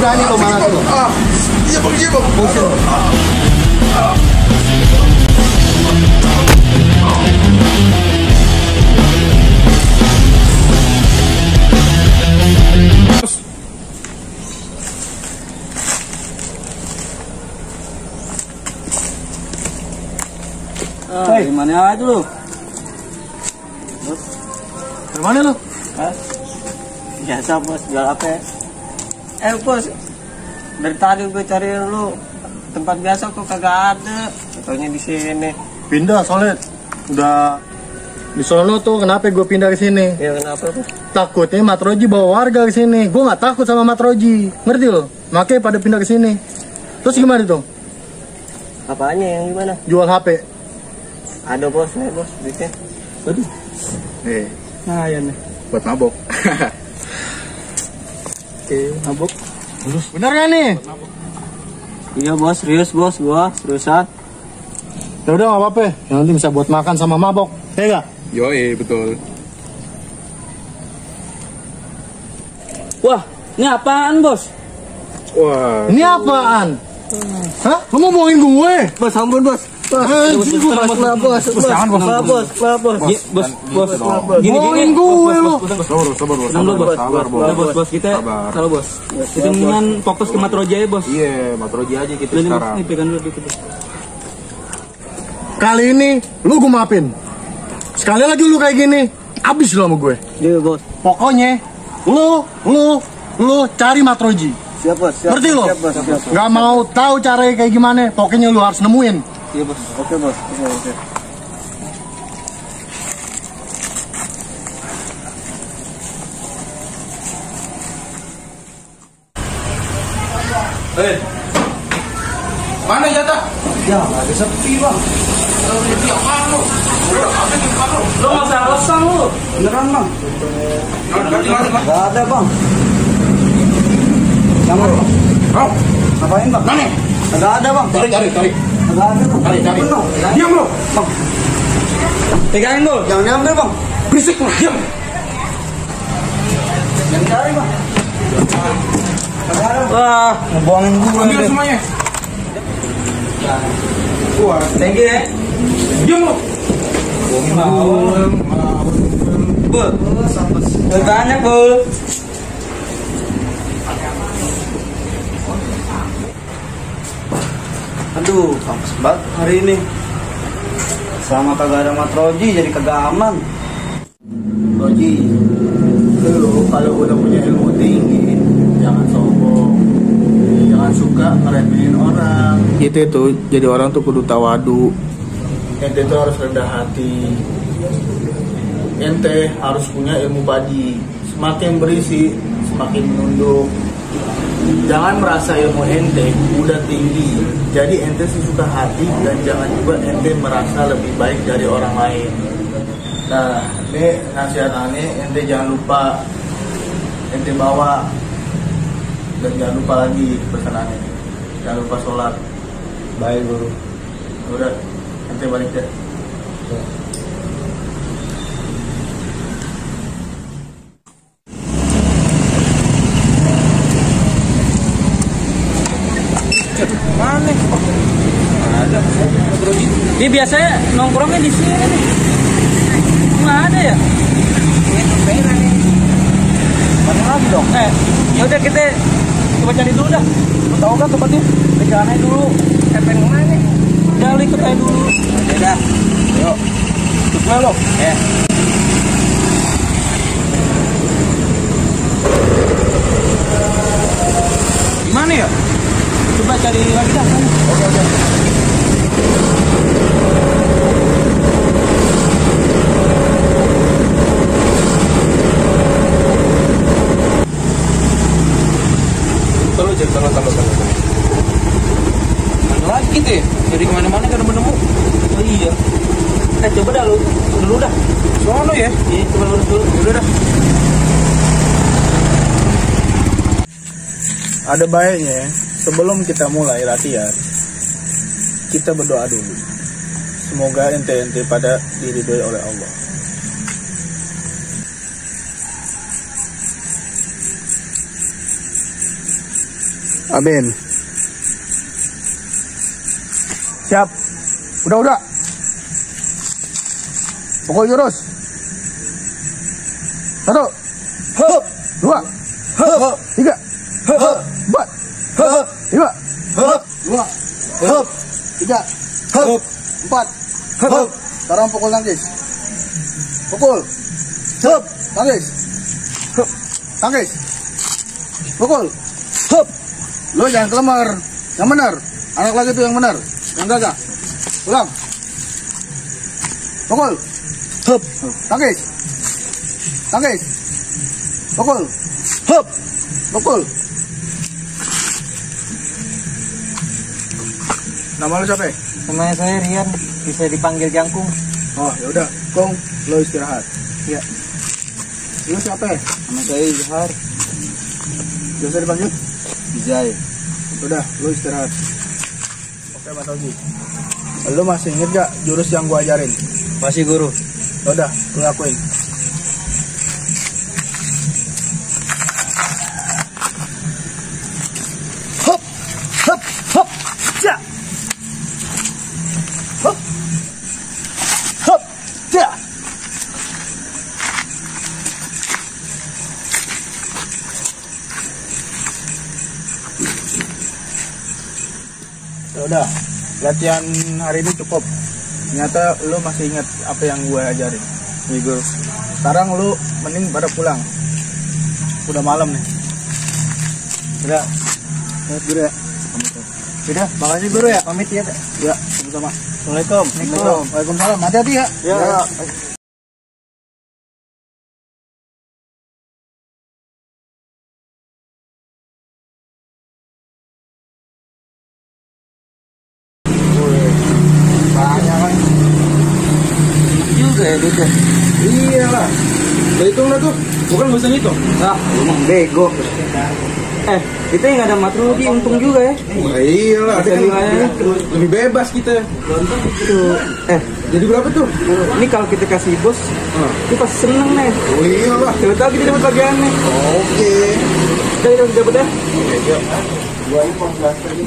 berani lo malah tuh. Iya bang, iya bang. Hei, mana aja lu? Dari mana lu? Biasa bos, jual apa? Bos, dari tadi gue cari lu tempat biasa kok kagak ada. Katanya di sini. Pindah soalnya udah di sono tuh. Kenapa gue pindah ke sini? Ya kenapa tuh? Takutnya Matroji bawa warga ke sini. Gue nggak takut sama Matroji, ngerti lo? Makanya pada pindah ke sini. Terus gimana tuh? Apanya yang gimana? Jual HP. Ada bos, nih bos, duitnya. Waduh. Nah, ya nih. Buat mabok. Oke, mabok. Terus bener gak nih? Iya bos, serius bos, gua seriusan. Ya udah nggak apa-apa. Yang nanti bisa buat makan sama mabok. Ya gak? Yoi, betul. Wah, ini apaan bos? Wah. Ini apaan? Hah? Lu mau bohongin gue? Bos, ampun bos. Bos. Bohongin gue lu. Bos, kita kalau bos. Kita mendingan fokus ke Matroji aja bos. Iya, Matroji aja kita sekarang. Ini pegang dulu dikit. Kali ini lu gue maafin. Sekali lagi lu kayak gini, abis lu sama gue. Iya bos. Pokoknya lu cari Matroji. Siap bos. Ngerti lo? Gak mau tahu caranya kayak gimana. Pokoknya lu harus nemuin. Iya bos. Oke bos. Oke. Mana jatah? Ya, ada sepi bang. Lo nggak usah alasan lo. Beneran bang? Gak ada bang. Jangan bang. Ngapain bang? Mana? Gak ada bang. Tarik. Gak ada bang. Tarik. Bener. Diam lo. Bang, Pegangin bos. jangan diambil bang. Berisik lo, diam. Jangan cari bang. Gak ada bang. Wah, Ngebohongin gue. Ambil semuanya. Wah, thank you ya. diam lo. Bul. Banyak bul. Aduh, kampus banget hari ini. Sama kagak ada Matroji jadi kagak aman. Matroji, lu kalau udah punya ilmu tinggi, jangan sombong. Jangan suka ngeremehin orang. Itu jadi orang tuh kudu tawadu. Ente tuh harus rendah hati. Ente harus punya ilmu padi. Semakin berisi, semakin menunduk. Jangan merasa ilmu ente udah tinggi, jadi ente sesuka hati, dan jangan juga ente merasa lebih baik dari orang lain. Nah, ini nasihat aneh, ente jangan lupa ente bawa, dan jangan lupa lagi pesanannya. Jangan lupa sholat. Baik guru. Udah, ente balik deh. Mana? Ada. Dia biasanya nongkrongnya di sini nih. Nggak ada ya? Mana lagi dong? Ya udah kita coba cari dulu dah. Lu tahu kan tempatnya? Kita jalan aja dulu. Pengen kemana nih? Udah lu ikut aja dulu. Ya udah. Yuk. Ikut gue lo. Ya. Gimana ya? Coba cari lagi dah. Oke. Taruh. Ada lagi gitu ya? Jadi kemana-mana kan nemu. Oh iya. Kita coba dah lu. Dulu dah. Sono ya. Iya, coba lurus dulu. Udah dah. Ada baiknya sebelum kita mulai latihan, kita berdoa dulu. Semoga ente-ente pada diridhoi oleh Allah. Aben. Siap. Udah. Pukul jurus. 1, 2, 3, 4, 5, 2, 3, 4. Sekarang pukul tangkis. Pukul. Tangkis. Tangkis. Pukul. Lo jangan kelemar. Yang benar. Anak lagi tuh yang benar. Yang gagah. Ulang. Pukul. Tangkis. Tangkis. Pukul. Pukul. Nama lu siapa? Namanya saya Rian, bisa dipanggil Jangkung. Oh, ya udah, Kong, lo istirahat. Ya. Lu siapa? Nama saya Izhar. Biasa dipanggil? Bijay. Udah, lo istirahat. Oke, Pak Togi. Lo masih inget gak jurus yang gua ajarin? Masih guru. Udah, lo lakuin. Udah, latihan hari ini cukup. Ternyata lu masih ingat apa yang gue ajarin. Nih guru. Sekarang lu mending pada pulang. Udah malam nih. Udah. Guru ya. Udah, makasih guru ya. Pamit ya. Ya, sama-sama. Assalamualaikum. Waalaikumsalam. Hati-hati ya. Ya. Banyak kan. Juga ya duitnya. Iya lah. Udah hitung lah tuh. Bukan gak usah ngitung. Ah, emang bego. Kita yang ada matrologi untung juga ya. Iya lah. Ada nilainya. Lebih bebas kita. Tuh. Jadi berapa tuh? Ini kalau kita kasih bos, kita pasti seneng nih. Oh iya lah. Coba tahu kita dapat bagiannya. Oke. Kita dapat ya. Gua ini mau bahas lagi.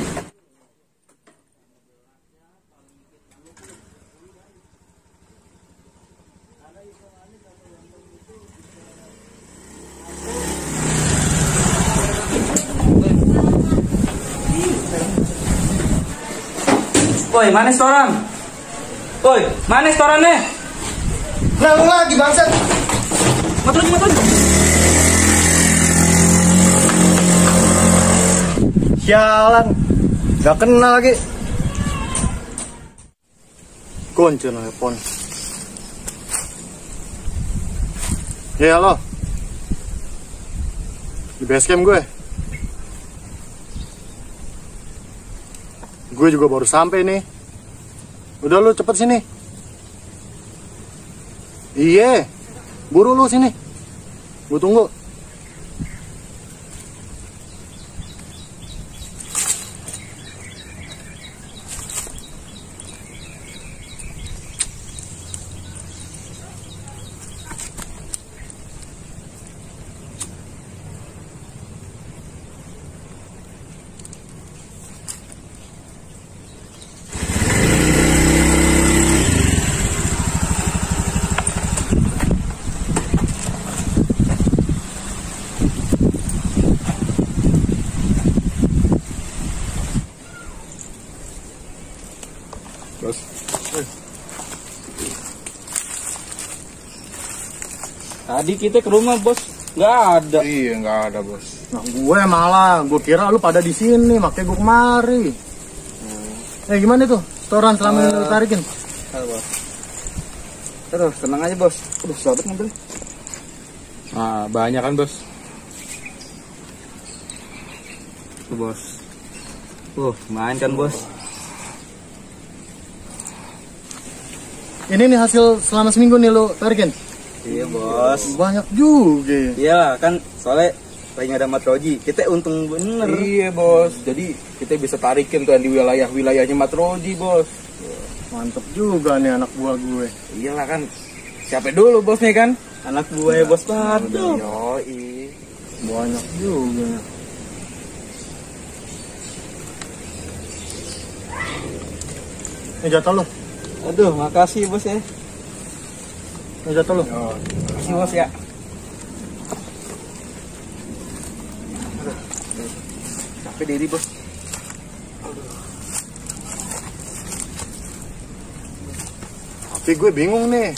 Woi, mana setoran? Woi, mana setorannya? Nah, lagi bangsat. Matrologi. Sialan. Gak kenal lagi. Kunci telepon. Ya halo. Di base camp gue. Gue juga baru sampai nih. Udah lu cepet sini. Iya. Buru lu sini. Gue tunggu. Bos. Tadi kita ke rumah bos, nggak ada. Iya, nggak ada bos. Nah, gue malah, gue kira lu pada di sini, makanya gue kemari. Gimana tuh? Setoran selama ini lu tarikin? Halo bos. Terus tenang aja bos. Udah sobat ngambil. Ah, banyak kan bos? Tuh bos. Main kan bos. Ini nih hasil selama seminggu nih lu tarikin? Iya bos. Banyak juga. Iya kan, soalnya lagi ada matroji. Kita untung bener. Iya bos, jadi kita bisa tarikin tuh di wilayahnya matroji bos. Mantep juga nih anak buah gue. Iyalah kan. Siapa dulu bosnya kan? Anak gue bos banget. Yoi. Banyak juga. Ini jatah lo. Aduh, makasih bos ya. Ini jatah lo. Makasih bos ya. Capek diri bos. Tapi gue bingung nih.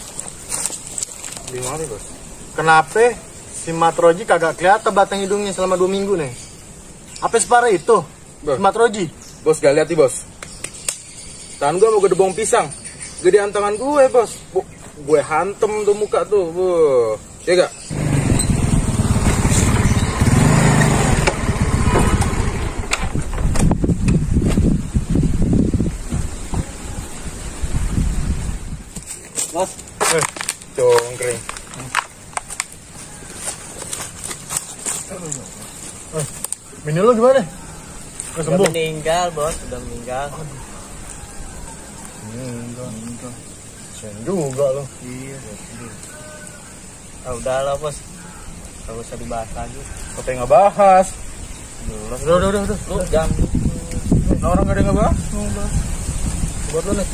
Bingung apa bos? Kenapa si Matroji kagak kelihatan batang hidungnya selama 2 minggu nih? Apa separah itu? Bos. Si Matroji. Bos gak lihat nih bos. Tangan gue mau gede bong pisang. Gedean tangan gue bos. Gue hantem tuh muka tuh. Ya gak? Bos, Congkring. Bini lo gimana? Udah udah sembuh? meninggal bos, udah meninggal. Enggak. Sen juga lo. Iya. Ah, udahlah bos, gak usah dibahas lagi. Kata yang ngebahas. Udah. Lu jangan. Nah, orang gak ada yang ngebahas. Buat lo nih.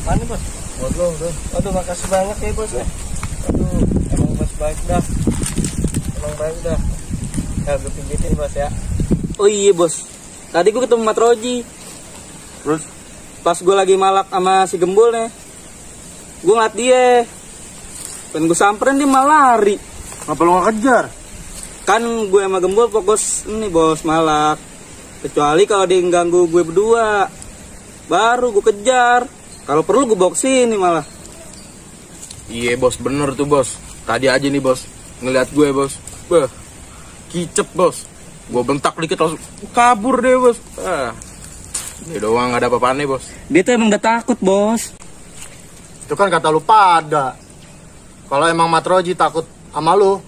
Mana bos? Buat lo udah. Aduh, makasih banyak ya bos ya. Aduh, emang bos baik dah. Emang baik dah. Ya, gue pijitin bos ya. Oh iya bos, tadi gue ketemu Matroji. Terus? Pas gue lagi malak sama si Gembul nih, gue ngeliat dia. Dan gue samperin dia malah lari. Ngapa lo gak kejar? Kan gue sama Gembul fokus ini bos malak. Kecuali kalau dia ganggu gue berdua, baru gue kejar. Kalau perlu gue bawa kesini malah. Iya bos, bener tuh bos. Tadi aja nih bos, ngeliat gue bos. Beh, kicep bos. Gue bentak dikit langsung kabur deh bos. Dia doang gak ada apa-apaan nih bos. Dia tuh emang udah takut bos. Itu kan kata lu pada. Kalau emang Matroji takut sama lu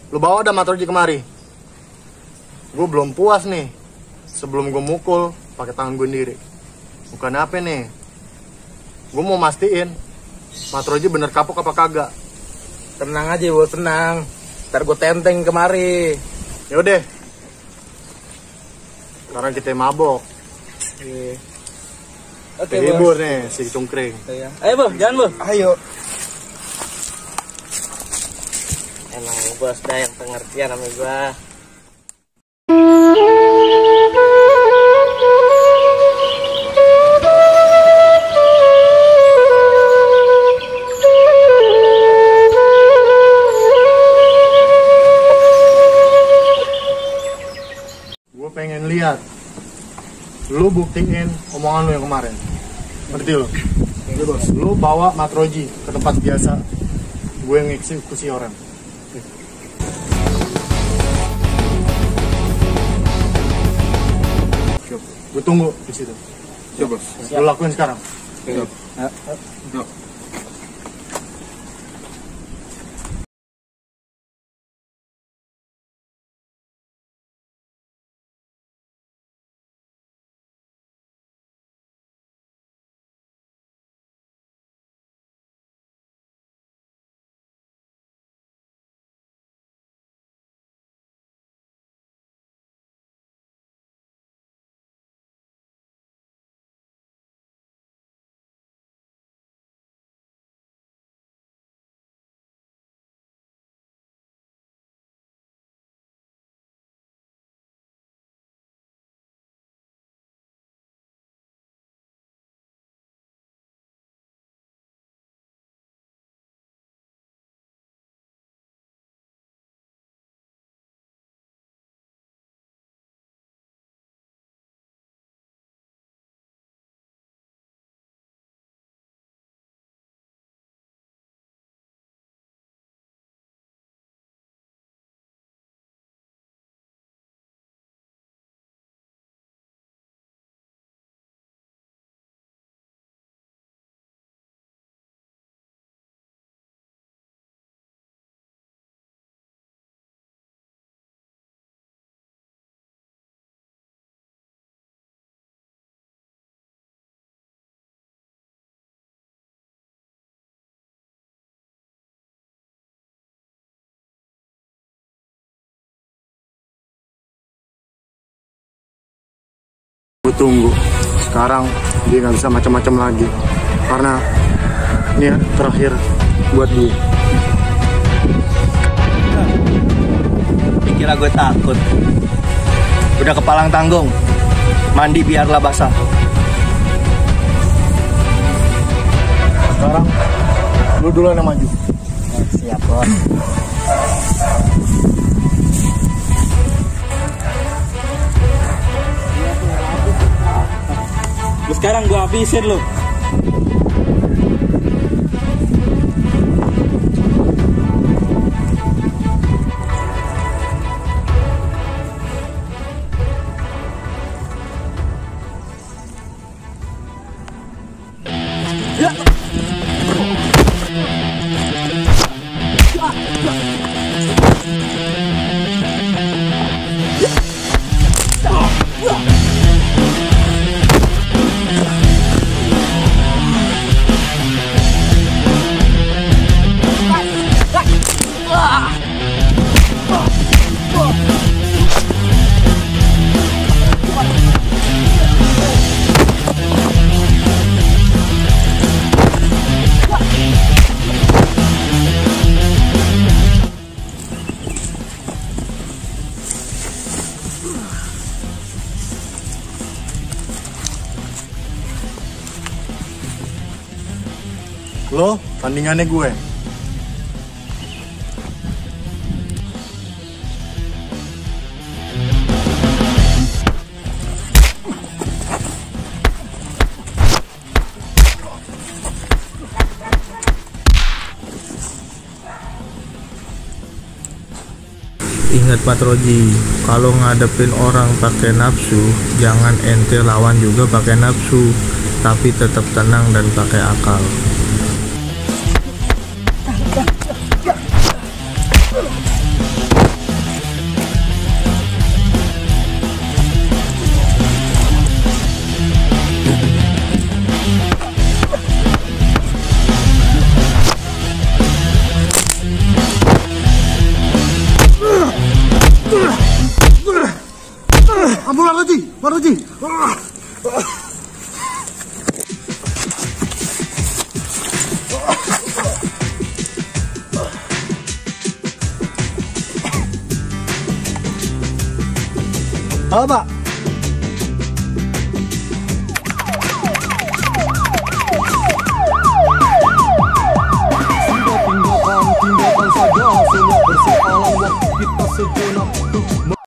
bawa dah Matroji kemari. Gue belum puas nih. Sebelum gue mukul pakai tangan gue sendiri. Bukan apa nih. Gue mau mastiin Matroji bener kapok apa kagak. Tenang aja bos, tenang. Ntar gue tenteng kemari. Yaudah. Sekarang kita mabok. Oke Hibur nih si Cungkring. Ayo bos, jalan bos. Ayo. Emang bos dah yang pengertian sama gue. Gue pengen lihat lu buktiin omongan lu yang kemarin. Ngerti lu? Iya bos. Lu bawa Matroji ke tempat biasa. Gue yang eksekusi orang. Gue tunggu di situ. Siap bos. Lu lakuin sekarang. Siap. Siap. Gue tunggu. Sekarang dia nggak bisa macam-macam lagi. Karena ini ya, terakhir buat gue. Dikira gue takut. Udah kepalang tanggung. Mandi biarlah basah. Sekarang lu duluan yang maju. Siap, Bos. Sekarang gue habisin lu. Lo tandingannya gue. Ingat Patroji, kalau ngadepin orang pakai nafsu, jangan ente lawan juga pakai nafsu, tapi tetap tenang dan pakai akal. Ampun Patroji. Halo Pak,